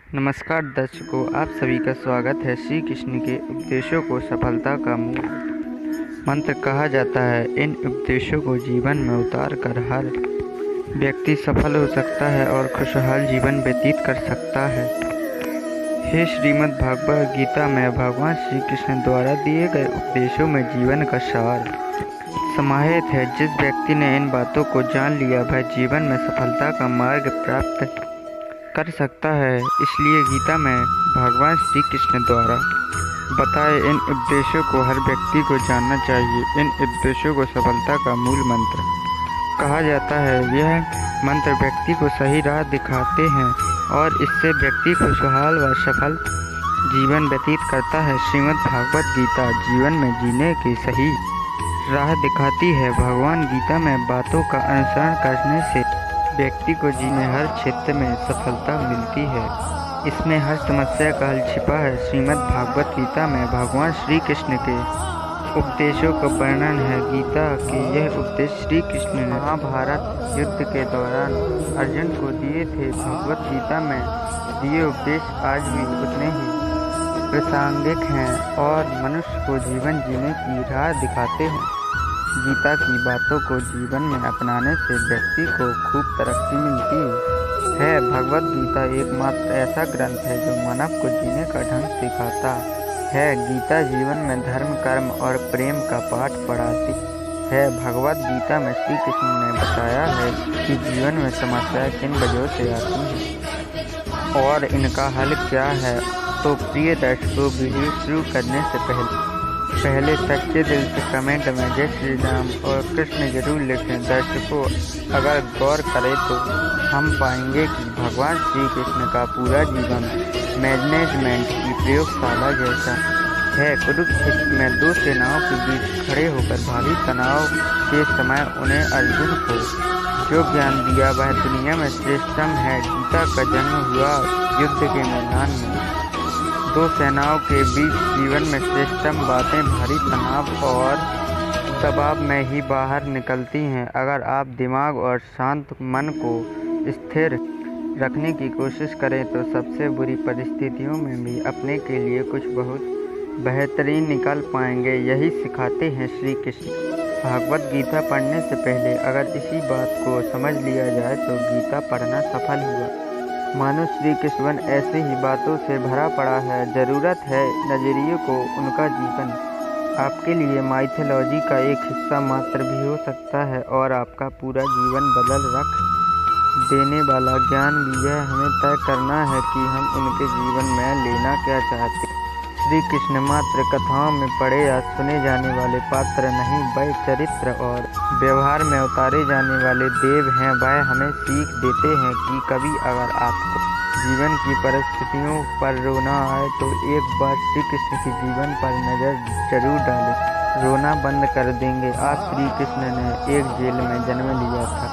नमस्कार दर्शकों, आप सभी का स्वागत है। श्री कृष्ण के उपदेशों को सफलता का मूल मंत्र कहा जाता है। इन उपदेशों को जीवन में उतार कर हर व्यक्ति सफल हो सकता है और खुशहाल जीवन व्यतीत कर सकता है। हे श्रीमद् भागवत गीता में भगवान श्री कृष्ण द्वारा दिए गए उपदेशों में जीवन का सार समाहित है। जिस व्यक्ति ने इन बातों को जान लिया वह जीवन में सफलता का मार्ग प्राप्त कर सकता है। इसलिए गीता में भगवान श्री कृष्ण द्वारा बताए इन उपदेशों को हर व्यक्ति को जानना चाहिए। इन उपदेशों को सफलता का मूल मंत्र कहा जाता है। यह मंत्र व्यक्ति को सही राह दिखाते हैं और इससे व्यक्ति खुशहाल व सफल जीवन व्यतीत करता है। श्रीमद् भागवत गीता जीवन में जीने की सही राह दिखाती है। भगवान गीता में बातों का अनुसरण करने से व्यक्ति को जीवन में हर क्षेत्र में सफलता मिलती है। इसमें हर समस्या का हल छिपा है। श्रीमद् भागवत गीता में भगवान श्री कृष्ण के उपदेशों का वर्णन है। गीता के यह उपदेश श्री कृष्ण ने महाभारत युद्ध के दौरान अर्जुन को दिए थे। भगवत गीता में दिए उपदेश आज भी उतने ही प्रासंगिक हैं और मनुष्य को जीवन जीने की राह दिखाते हैं। गीता की बातों को जीवन में अपनाने से व्यक्ति को खूब तरक्की मिलती है। भगवत गीता एकमात्र ऐसा ग्रंथ है जो मानव को जीने का ढंग सिखाता है। गीता जीवन में धर्म, कर्म और प्रेम का पाठ पढ़ाती है। भगवत गीता में श्री कृष्ण ने बताया है कि जीवन में समस्याएं किन वजहों से आती हैं और इनका हल क्या है। तो प्रिय दर्शकों, वीडियो शुरू करने से पहले सच्चे दिल से कमेंट में जय श्री राम और कृष्ण जरूर लिखें। दर्शकों, अगर गौर करें तो हम पाएंगे कि भगवान श्री कृष्ण का पूरा जीवन मैनेजमेंट की प्रयोगशाला जैसा है। कुरुक्षेत्र में दो सेनाओं के बीच खड़े होकर भारी तनाव के समय उन्हें अर्जुन को जो ज्ञान दिया वह दुनिया में श्रेष्ठतम है। गीता का जन्म हुआ युद्ध के मैदान में। दो सेनाओं के बीच जीवन में श्रेष्ठतम बातें भारी तनाव और दबाव में ही बाहर निकलती हैं। अगर आप दिमाग और शांत मन को स्थिर रखने की कोशिश करें तो सबसे बुरी परिस्थितियों में भी अपने के लिए कुछ बहुत बेहतरीन निकाल पाएंगे। यही सिखाते हैं श्री कृष्ण। भागवत गीता पढ़ने से पहले अगर इसी बात को समझ लिया जाए तो गीता पढ़ना सफल हुआ। मानो श्री कृष्ण ऐसे ही बातों से भरा पड़ा है। ज़रूरत है नजरिए को। उनका जीवन आपके लिए माइथोलॉजी का एक हिस्सा मात्र भी हो सकता है और आपका पूरा जीवन बदल रख देने वाला ज्ञान भी। यह हमें तय करना है कि हम उनके जीवन में लेना क्या चाहते हैं। श्री कृष्ण मात्र कथाओं में पढ़े या सुने जाने वाले पात्र नहीं, वह चरित्र और व्यवहार में उतारे जाने वाले देव हैं। वह हमें सीख देते हैं कि कभी अगर आपको जीवन की परिस्थितियों पर रोना आए तो एक बार श्री कृष्ण के जीवन पर नज़र जरूर डालें। रोना बंद कर देंगे। आज श्री कृष्ण ने एक जेल में जन्म लिया था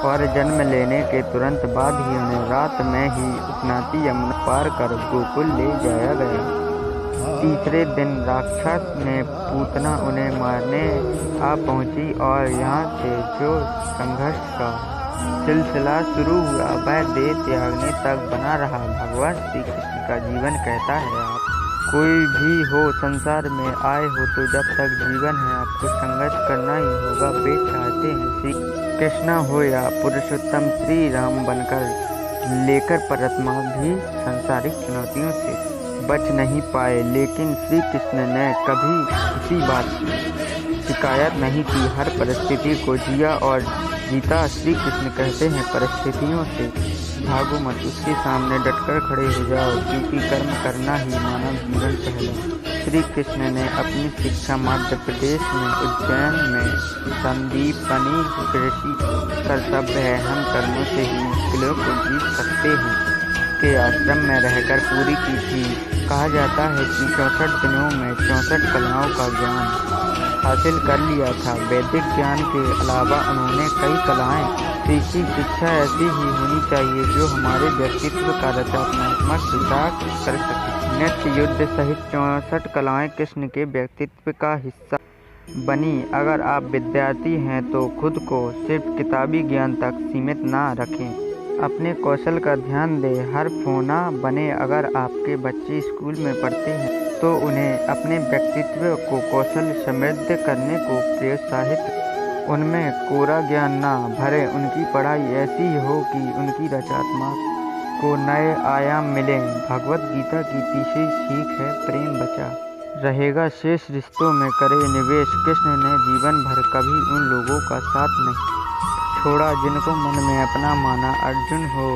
और जन्म लेने के तुरंत बाद ही उन्हें रात में ही उपनाती यमुना पार कर गोकुल ले जाया गया। तीसरे दिन राक्षस ने पूतना उन्हें मारने आ पहुंची और यहाँ से जो संघर्ष का सिलसिला शुरू हुआ वह देह त्यागने तक बना रहा। भगवान श्री कृष्ण का जीवन कहता है, आप कोई भी हो संसार में आए हो तो जब तक जीवन है आपको संघर्ष करना ही होगा। वे चाहते हैं श्री कृष्ण हो या पुरुषोत्तम श्री राम बनकर लेकर परमात्मा भी सांसारिक चुनौतियों से बच नहीं पाए, लेकिन श्री कृष्ण ने कभी किसी बात की शिकायत नहीं की। हर परिस्थिति को जिया और जीता। श्री कृष्ण कहते हैं, परिस्थितियों से भागो मत, उसके सामने डटकर खड़े हो जाओ, क्योंकि कर्म करना ही मानव जीवन पहला। श्री कृष्ण ने अपनी शिक्षा मध्य प्रदेश में उज्जैन में संदीपनी ऋषि कर्तव्य है हम कर्मों से ही मुश्किलों को जीत सकते हैं के आश्रम में रहकर पूरी की थी। कहा जाता है कि 64 दिनों में 64 कलाओं का ज्ञान हासिल कर लिया था। वैदिक ज्ञान के अलावा उन्होंने कई कलाएं सीखी। शिक्षा ऐसी ही होनी चाहिए जो हमारे व्यक्तित्व का रचनात्मक विकास कर सके। नृत्य, युद्ध सहित 64 कलाएं कृष्ण के व्यक्तित्व का हिस्सा बनी। अगर आप विद्यार्थी हैं तो खुद को सिर्फ किताबी ज्ञान तक सीमित ना रखें। अपने कौशल का ध्यान दें, हरफोना बने। अगर आपके बच्चे स्कूल में पढ़ते हैं तो उन्हें अपने व्यक्तित्व को कौशल समृद्ध करने को प्रोत्साहित, उनमें कोरा ज्ञान न भरे। उनकी पढ़ाई ऐसी हो कि उनकी रचनात्मकता को नए आयाम मिलें। भगवद गीता की तीसरी सीख है, प्रेम बचा रहेगा, शेष रिश्तों में करे निवेश। कृष्ण ने जीवन भर कभी उन लोगों का साथ नहीं छोड़ा जिनको मन में अपना माना। अर्जुन हो,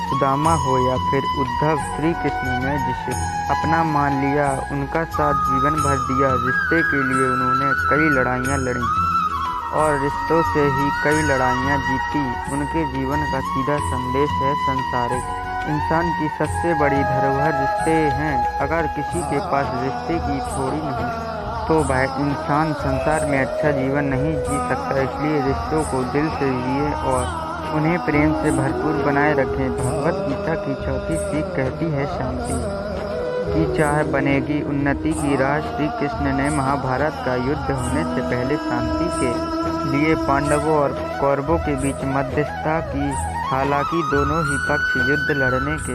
सुदामा हो या फिर उद्धव, श्री कृष्ण ने जिसे अपना मान लिया उनका साथ जीवन भर दिया। रिश्ते के लिए उन्होंने कई लड़ाइयाँ लड़ी और रिश्तों से ही कई लड़ाइयाँ जीती। उनके जीवन का सीधा संदेश है, संसारिक इंसान की सबसे बड़ी धरोहर रिश्ते हैं। अगर किसी के पास रिश्ते की थोड़ी नहीं तो वह इंसान संसार में अच्छा जीवन नहीं जी सकता। इसलिए रिश्तों को दिल से जिए और उन्हें प्रेम से भरपूर बनाए रखें। भगवद गीता की चौथी सीख कहती है, शांति की चाह बनेगी उन्नति की राह। श्री कृष्ण ने महाभारत का युद्ध होने से पहले शांति के लिए पांडवों और कौरवों के बीच मध्यस्थता की। हालांकि दोनों ही पक्ष युद्ध लड़ने के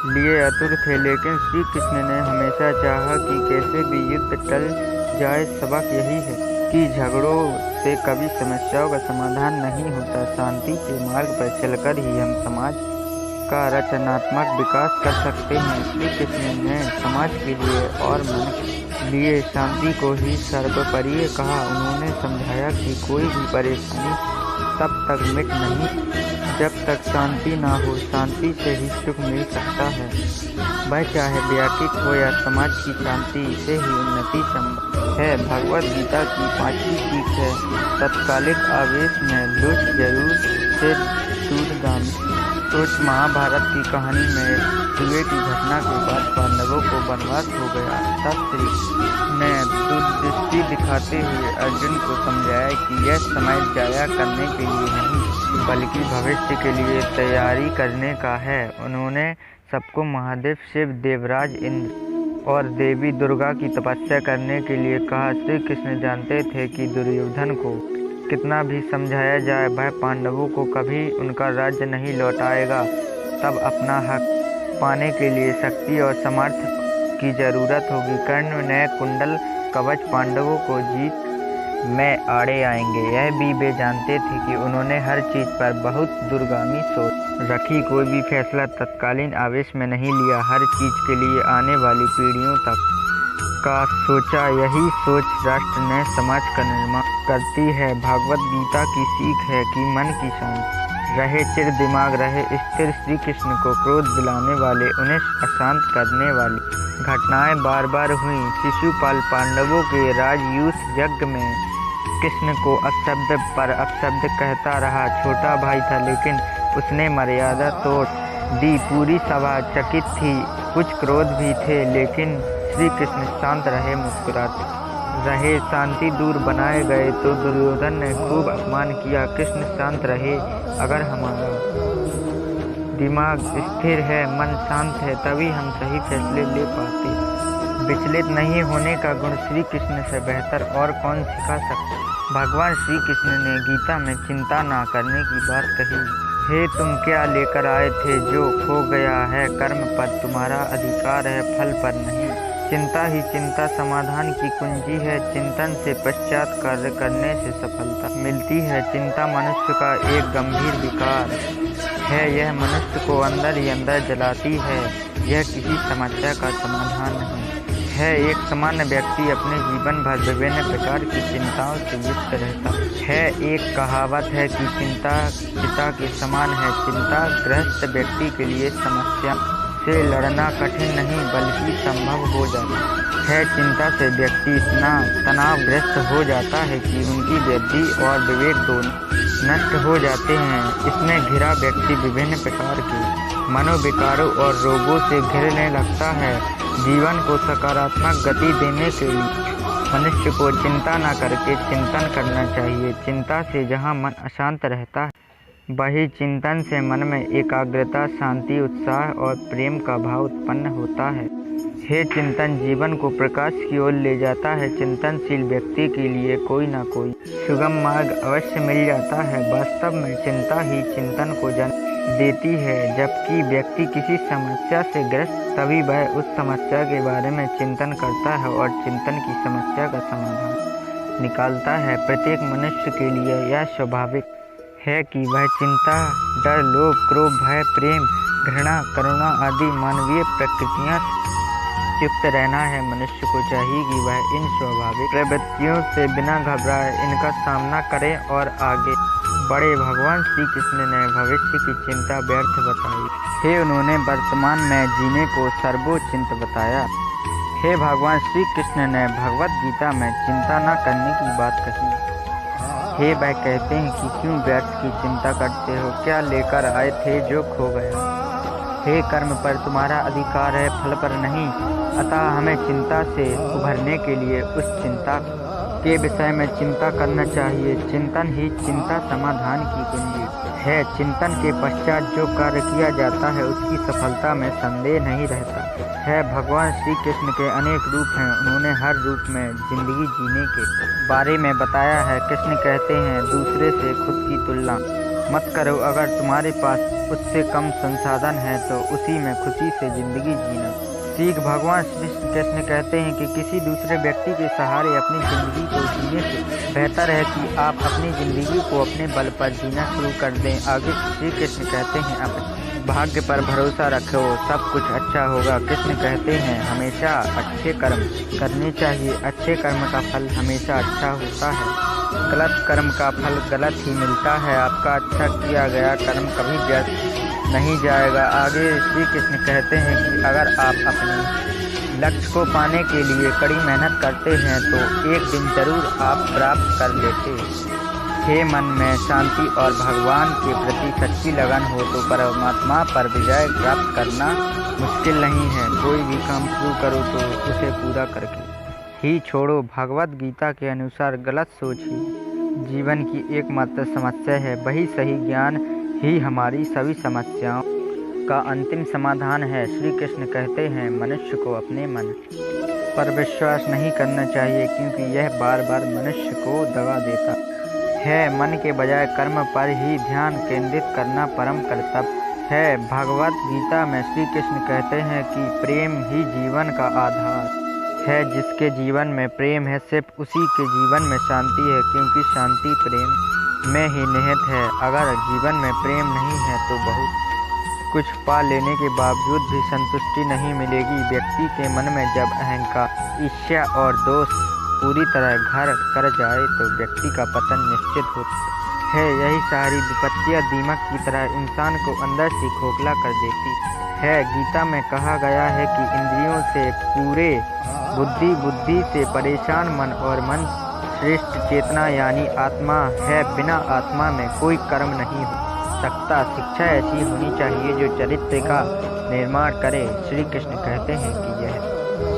लिए आतुर थे, लेकिन श्री कृष्ण ने हमेशा चाहा कि कैसे भी युद्ध टल जाए। सबक यही है कि झगड़ों से कभी समस्याओं का समाधान नहीं होता। शांति के मार्ग पर चलकर ही हम समाज का रचनात्मक विकास कर सकते हैं। श्री कृष्ण ने समाज के लिए और मन लिए शांति को ही सर्वोपरि कहा। उन्होंने समझाया कि कोई भी परेशानी तब तक मिट नहीं जब तक शांति ना हो। शांति से ही सुख मिल सकता है, वह चाहे व्यक्तिगत हो या समाज की। शांति से ही उन्नति संभव है। भगवद गीता की पांचवी सीख है, तत्कालिक आवेश में लुच जरूर से दूरगामी सोच। महाभारत की कहानी में हुए की घटना के बाद पांडवों को वनवास हो गया। तब श्री ने दूरदृष्टि दिखाते हुए अर्जुन को समझाया कि यह समय जाया करने के लिए नहीं बल्कि भविष्य के लिए तैयारी करने का है। उन्होंने सबको महादेव शिव, देवराज इंद्र और देवी दुर्गा की तपस्या करने के लिए कहा। श्री कृष्ण जानते थे कि दुर्योधन को कितना भी समझाया जाए वह पांडवों को कभी उनका राज्य नहीं लौटाएगा। तब अपना हक पाने के लिए शक्ति और सामर्थ्य की जरूरत होगी। कर्ण ने कुंडल कवच पांडवों को जीत में आड़े आएंगे, यह भी वे जानते थे कि उन्होंने हर चीज पर बहुत दूरगामी सोच रखी। कोई भी फैसला तत्कालीन आवेश में नहीं लिया, हर चीज के लिए आने वाली पीढ़ियों तक का सोचा। यही सोच राष्ट्र ने समाज का निर्माण करती है। भागवत गीता की सीख है कि मन की शांति रहे, चिर दिमाग रहे स्थिर। श्री कृष्ण को क्रोध दिलाने वाले, उन्हें अशांत करने वाली घटनाएं बार बार हुई। शिशुपाल पांडवों के राजयूथ यज्ञ में कृष्ण को अपशब्द पर अपशब्द कहता रहा। छोटा भाई था लेकिन उसने मर्यादा तोड़ दी। पूरी सभा चकित थी, कुछ क्रोध भी थे, लेकिन श्री कृष्ण शांत रहे, मुस्कुराते रहे। शांति दूर बनाए गए तो दुर्योधन ने खूब अपमान किया। कृष्ण शांत रहे। अगर हमारा दिमाग स्थिर है, मन शांत है, तभी हम सही फैसले ले पाते। विचलित नहीं होने का गुण श्री कृष्ण से बेहतर और कौन सिखा सकता। भगवान श्री कृष्ण ने गीता में चिंता ना करने की बात कही। हे तुम क्या लेकर आए थे जो खो गया है? कर्म पर तुम्हारा अधिकार है, फल पर नहीं। चिंता ही चिंता समाधान की कुंजी है। चिंतन से पश्चात कार्य करने से सफलता मिलती है। चिंता मनुष्य का एक गंभीर विकार है। यह मनुष्य को अंदर ही अंदर जलाती है। यह किसी समस्या का समाधान नहीं है। एक सामान्य व्यक्ति अपने जीवन भर विभिन्न प्रकार की चिंताओं से युक्त रहता है। एक कहावत है कि चिंता पिता के समान है। चिंताग्रस्त व्यक्ति के लिए समस्या से लड़ना कठिन नहीं बल्कि संभव हो जाता है। चिंता से व्यक्ति इतना तनावग्रस्त हो जाता है कि उनकी बुद्धि और विवेक दोनों नष्ट हो जाते हैं। इसमें घिरा व्यक्ति विभिन्न प्रकार के मनोविकारों और रोगों से घिरने लगता है। जीवन को सकारात्मक गति देने के लिए मनुष्य को चिंता न करके चिंतन करना चाहिए। चिंता से जहाँ मन अशांत रहता है, वही चिंतन से मन में एकाग्रता, शांति, उत्साह और प्रेम का भाव उत्पन्न होता है। हे चिंतन जीवन को प्रकाश की ओर ले जाता है। चिंतनशील व्यक्ति के लिए कोई न कोई सुगम मार्ग अवश्य मिल जाता है। वास्तव में चिंता ही चिंतन को जन्म देती है। जबकि व्यक्ति किसी समस्या से ग्रस्त तभी वह उस समस्या के बारे में चिंतन करता है और चिंतन की समस्या का समाधान निकालता है। प्रत्येक मनुष्य के लिए यह स्वाभाविक है कि वह चिंता, डर, लोभ, क्रोध, भय, प्रेम, घृणा, करुणा आदि मानवीय प्रकृतियां युक्त रहना है। मनुष्य को चाहिए कि वह इन स्वाभाविक प्रवृत्तियों से बिना घबराए इनका सामना करे और आगे बढ़े। भगवान श्री कृष्ण ने भविष्य की चिंता व्यर्थ बताई है, उन्होंने वर्तमान में जीने को सर्वोचिंत बताया है। भगवान श्री कृष्ण ने भगवत गीता में चिंता न करने की बात कही है। वह कहते हैं कि क्यों व्यर्थ की चिंता करते हो, क्या लेकर आए थे जो खो गया। हे कर्म पर तुम्हारा अधिकार है, फल पर नहीं। अतः हमें चिंता से उभरने के लिए उस चिंता के विषय में चिंता करना चाहिए। चिंतन ही चिंता समाधान की कुंजी है। चिंतन के पश्चात जो कार्य किया जाता है उसकी सफलता में संदेह नहीं रहता है। भगवान श्री कृष्ण के अनेक रूप हैं, उन्होंने हर रूप में जिंदगी जीने के बारे में बताया है। कृष्ण कहते हैं, दूसरे से खुद की तुलना मत करो। अगर तुम्हारे पास उससे कम संसाधन है तो उसी में खुशी से जिंदगी जीना सीख। भगवान श्री कृष्ण कहते हैं कि किसी दूसरे व्यक्ति के सहारे अपनी ज़िंदगी को जीने से बेहतर है कि आप अपनी ज़िंदगी को अपने बल पर जीना शुरू कर दें। आगे श्री कृष्ण कहते हैं, अपने भाग्य पर भरोसा रखो, सब कुछ अच्छा होगा। कृष्ण कहते हैं, हमेशा अच्छे कर्म करने चाहिए। अच्छे कर्म का फल हमेशा अच्छा होता है, गलत कर्म का फल गलत ही मिलता है। आपका अच्छा किया गया कर्म कभी व्यर्थ नहीं जाएगा। आगे श्री कृष्ण कहते हैं कि अगर आप अपने लक्ष्य को पाने के लिए कड़ी मेहनत करते हैं तो एक दिन जरूर आप प्राप्त कर लेते। हे मन में शांति और भगवान के प्रति सच्ची लगन हो तो परमात्मा पर विजय प्राप्त करना मुश्किल नहीं है। कोई भी काम शुरू करो तो उसे पूरा करके ही छोड़ो। भगवत गीता के अनुसार गलत सोच ही जीवन की एकमात्र समस्या है। वही सही ज्ञान ही हमारी सभी समस्याओं का अंतिम समाधान है। श्री कृष्ण कहते हैं, मनुष्य को अपने मन पर विश्वास नहीं करना चाहिए क्योंकि यह बार बार मनुष्य को दगा देता है। मन के बजाय कर्म पर ही ध्यान केंद्रित करना परम कर्तव्य है। भगवत गीता में श्री कृष्ण कहते हैं कि प्रेम ही जीवन का आधार है। जिसके जीवन में प्रेम है सिर्फ उसी के जीवन में शांति है, क्योंकि शांति प्रेम में ही निहित है। अगर जीवन में प्रेम नहीं है तो बहुत कुछ पा लेने के बावजूद भी संतुष्टि नहीं मिलेगी। व्यक्ति के मन में जब अहंकार, ईर्ष्या और दोष पूरी तरह घर कर जाए तो व्यक्ति का पतन निश्चित होता है। यही सारी विपत्तियां दीमक की तरह इंसान को अंदर से खोखला कर देती है। गीता में कहा गया है कि इंद्रियों से पूरे बुद्धि से परेशान मन और मन श्रेष्ठ चेतना यानी आत्मा है। बिना आत्मा में कोई कर्म नहीं हो सकता। शिक्षा ऐसी होनी चाहिए जो चरित्र का निर्माण करे। श्री कृष्ण कहते हैं कि यह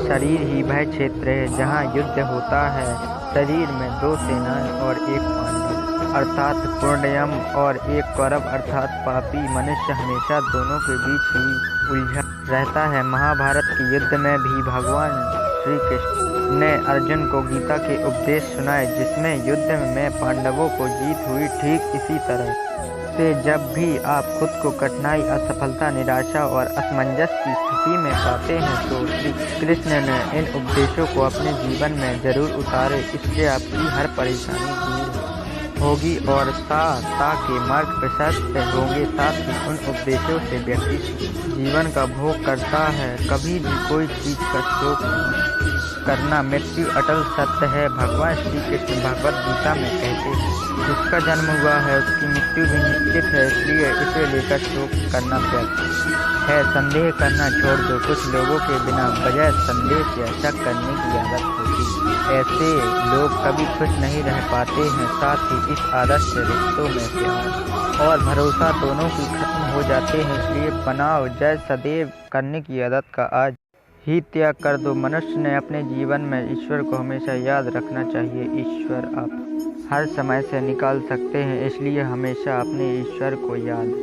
शरीर ही वह क्षेत्र है जहाँ युद्ध होता है। शरीर में दो सेनाएं और एक पांडव अर्थात पुण्यम और एक कौरव अर्थात पापी। मनुष्य हमेशा दोनों के बीच ही उलझा रहता है। महाभारत के युद्ध में भी भगवान श्री कृष्ण ने अर्जुन को गीता के उपदेश सुनाए जिसमें युद्ध में पांडवों को जीत हुई। ठीक इसी तरह से जब भी आप खुद को कठिनाई, असफलता, निराशा और असमंजस की स्थिति में पाते हैं तो श्री कृष्ण ने इन उपदेशों को अपने जीवन में जरूर उतारे। इससे आपकी हर परेशानी दूर होगी और ता के मार्ग प्रशस्त होंगे। साथ ही उन उपदेशों से व्यक्ति जीवन का भोग करता है। कभी भी कोई चीज का शोक नहीं करना। मृत्यु अटल सत्य है। भगवान श्री कृष्ण भगवत गीता में कहते हैं, जिसका जन्म हुआ है उसकी मृत्यु भी निश्चित है, इसलिए इसे लेकर शोक करना व्यर्थ है। संदेह करना छोड़ दो। कुछ लोगों के बिना बजाय संदेह या शक करने की आदत होती है। ऐसे लोग कभी खुश नहीं रह पाते हैं। साथ ही इस आदत से रिश्तों में प्यार और भरोसा दोनों की खत्म हो जाते हैं। इसलिए बनाव जय सदैव करने की आदत का आज ही त्याग कर दो। मनुष्य ने अपने जीवन में ईश्वर को हमेशा याद रखना चाहिए। ईश्वर आप हर समय से निकाल सकते हैं, इसलिए हमेशा अपने ईश्वर को याद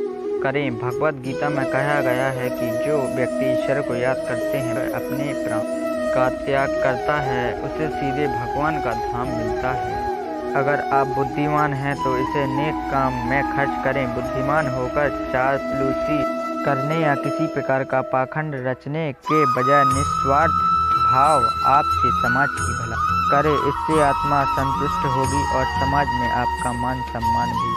करें। भगवत गीता में कहा गया है कि जो व्यक्ति ईश्वर को याद करते हैं वह अपने प्राण का त्याग करता है, उसे सीधे भगवान का धाम मिलता है। अगर आप बुद्धिमान हैं तो इसे नेक काम में खर्च करें। बुद्धिमान होकर चापलूसी करने या किसी प्रकार का पाखंड रचने के बजाय निस्वार्थ भाव आपसे समाज की भला करे। इससे आत्मा संतुष्ट होगी और समाज में आपका मान सम्मान भी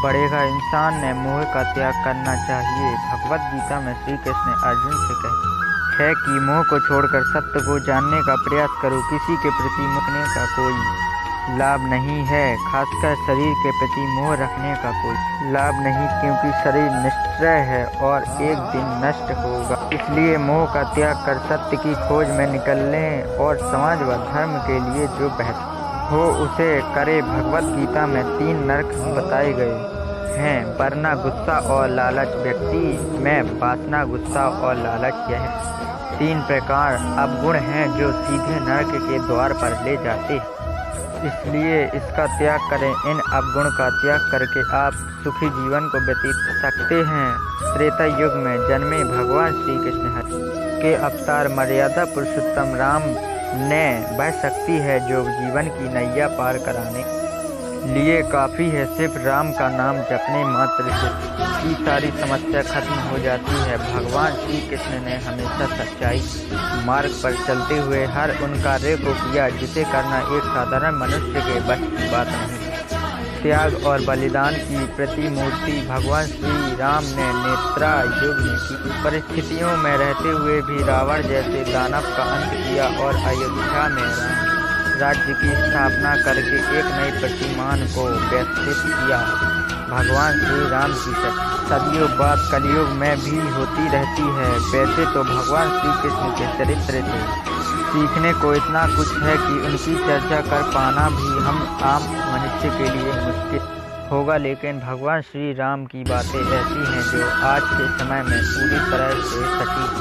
बढ़ेगा। इंसान ने मोह का त्याग करना चाहिए। भगवद गीता में श्री कृष्ण अर्जुन से कहते है कि मोह को छोड़कर सत्य को जानने का प्रयास करो। किसी के प्रति मुकने का कोई लाभ नहीं है, खासकर शरीर के प्रति मोह रखने का कोई लाभ नहीं, क्योंकि शरीर निश्चय है और एक दिन नष्ट होगा। इसलिए मोह का त्याग कर सत्य की खोज में निकलने और समाज व धर्म के लिए जो बेहतर हो उसे करे। भगवद गीता में 3 नरक बताए गए हैं, वरना, गुस्सा और लालच। व्यक्ति में वासना, गुस्सा और लालच यह 3 प्रकार अवगुण हैं जो सीधे नरक के द्वार पर ले जाते हैं। इसलिए इसका त्याग करें। इन अवगुण का त्याग करके आप सुखी जीवन को व्यतीत कर सकते हैं। त्रेता युग में जन्मे भगवान श्री कृष्ण हरि के अवतार मर्यादा पुरुषोत्तम राम ने वह शक्ति है जो जीवन की नैया पार कराने लिए काफ़ी है। सिर्फ राम का नाम जपने मात्र से की सारी समस्या खत्म हो जाती है। भगवान श्री कृष्ण ने हमेशा सच्चाई मार्ग पर चलते हुए हर उन कार्य को किया जिसे करना एक साधारण मनुष्य के बस की बात नहीं। त्याग और बलिदान की प्रतिमूर्ति भगवान श्री राम ने नेत्रा युग में की। परिस्थितियों में रहते हुए भी रावण जैसे दानव का अंत किया और अयोध्या में राज्य की स्थापना करके एक नई प्रतिमान को व्यवस्थित किया। भगवान श्री राम की सदियों बाद कलयुग में भी होती रहती है। वैसे तो भगवान श्री कृष्ण के चरित्र से सीखने को इतना कुछ है कि उनकी चर्चा कर पाना भी हम आम मनुष्य के लिए मुश्किल होगा, लेकिन भगवान श्री राम की बातें ऐसी हैं जो आज के समय में पूरी तरह से सटीक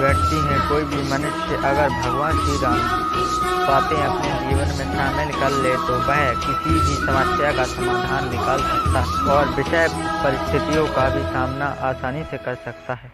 बैठती हैं। कोई भी मनुष्य अगर भगवान श्री राम की बातें अपने जीवन में शामिल कर ले तो वह किसी भी समस्या का समाधान निकाल सकता है और विषय परिस्थितियों का भी सामना आसानी से कर सकता है।